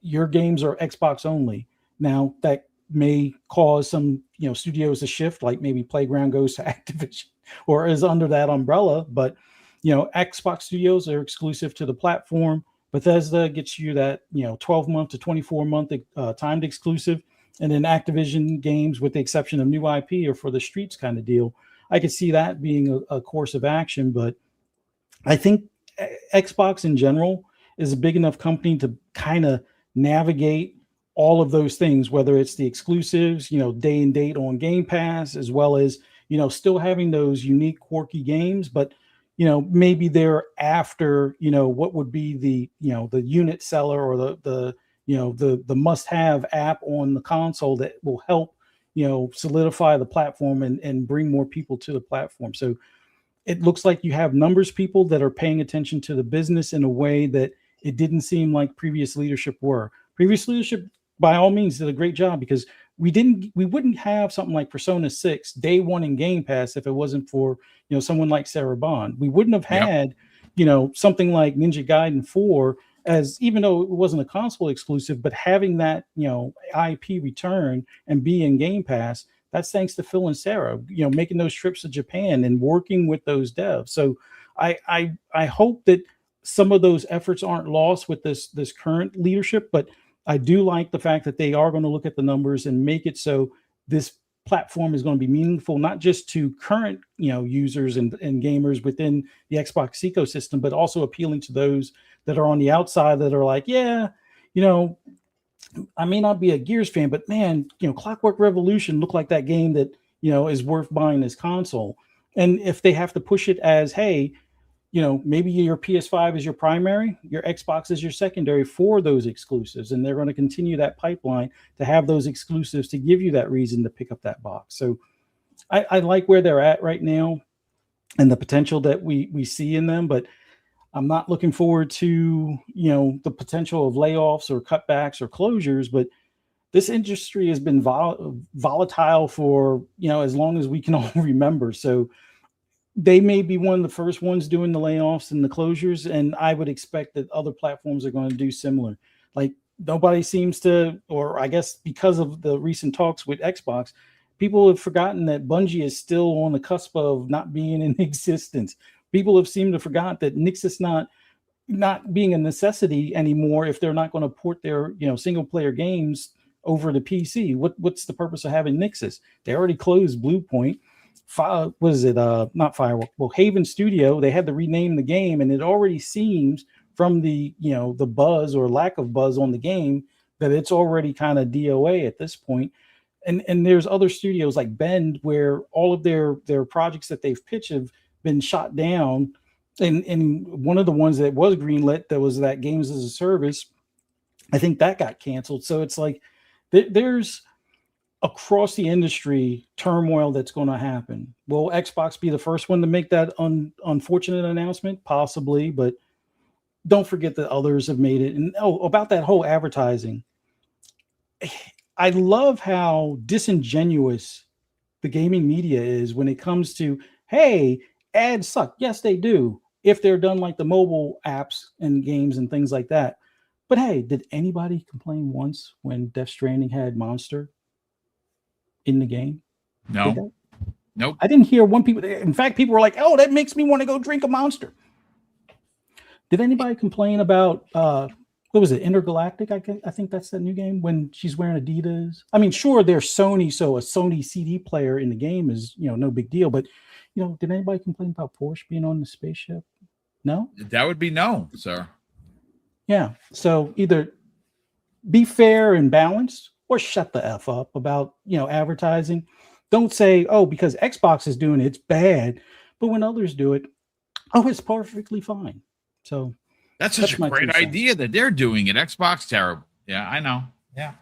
your games are Xbox only. Now that may cause some, studios to shift, like maybe Playground goes to Activision or is under that umbrella. But, Xbox studios are exclusive to the platform. Bethesda gets you that, 12-month to 24-month timed exclusive. And then Activision games, with the exception of new IP, or for the streets kind of deal. I could see that being a course of action. But I think Xbox in general is a big enough company to kind of navigate all of those things, whether it's the exclusives, day and date on Game Pass, as well as, still having those unique, quirky games. But, maybe they're after, what would be the, the unit seller or the must-have app on the console that will help, solidify the platform and bring more people to the platform. So it looks like you have numbers people that are paying attention to the business in a way that it didn't seem like previous leadership were. Previous leadership, by all means, did a great job, because we wouldn't have something like Persona 6 day one in Game Pass if it wasn't for, someone like Sarah Bond. We wouldn't have had, something like Ninja Gaiden 4, as even though it wasn't a console exclusive, but having that, IP return and be in Game Pass. That's thanks to Phil and Sarah, making those trips to Japan and working with those devs. So I hope that some of those efforts aren't lost with this current leadership, but I do like the fact that they are going to look at the numbers and make it so this platform is going to be meaningful, not just to current, users and gamers within the Xbox ecosystem, but also appealing to those that are on the outside that are like, I may not be a Gears fan, but man, Clockwork Revolution looked like that game that, is worth buying this console. And if they have to push it as, hey, maybe your PS5 is your primary, your Xbox is your secondary for those exclusives. And they're going to continue that pipeline to have those exclusives to give you that reason to pick up that box. So I like where they're at right now and the potential that we see in them, but I'm not looking forward to, the potential of layoffs or cutbacks or closures, but this industry has been volatile for, as long as we can all remember. So they may be one of the first ones doing the layoffs and the closures. And I would expect that other platforms are going to do similar. Like nobody seems to, or I guess because of the recent talks with Xbox, people have forgotten that Bungie is still on the cusp of not being in existence. People have seemed to forgot that Nix is not being a necessity anymore if they're not going to port their single player games over to PC. What's the purpose of having Nixus? They already closed Bluepoint. Not Firewall. Well, Haven Studio. They had to rename the game, and it already seems from the the buzz or lack of buzz on the game that it's already kind of DOA at this point. And there's other studios like Bend where all of their projects that they've pitched have been shot down, and one of the ones that was greenlit, that was that games as a service, I think that got canceled. So it's like there's across the industry turmoil that's going to happen. Will Xbox be the first one to make that unfortunate announcement? Possibly, but don't forget that others have made it. And about that whole advertising, I love how disingenuous the gaming media is when it comes to, hey, ads suck. Yes, they do, if they're done like the mobile apps and games and things like that. But hey, did anybody complain once when Death Stranding had Monster in the game? No. Nope. I didn't hear one people. In fact, people were like, oh, that makes me want to go drink a Monster. Did anybody complain about, what was it, Intergalactic? I think that's that new game when she's wearing Adidas. I mean, sure, they're Sony, so a Sony CD player in the game is, no big deal. But, did anybody complain about Porsche being on the spaceship? No? That would be no, sir. Yeah. So either be fair and balanced or shut the F up about, advertising. Don't say, oh, because Xbox is doing it, it's bad. But when others do it, oh, it's perfectly fine. So that's such a great idea that they're doing it. Xbox terrible. Yeah, I know. Yeah.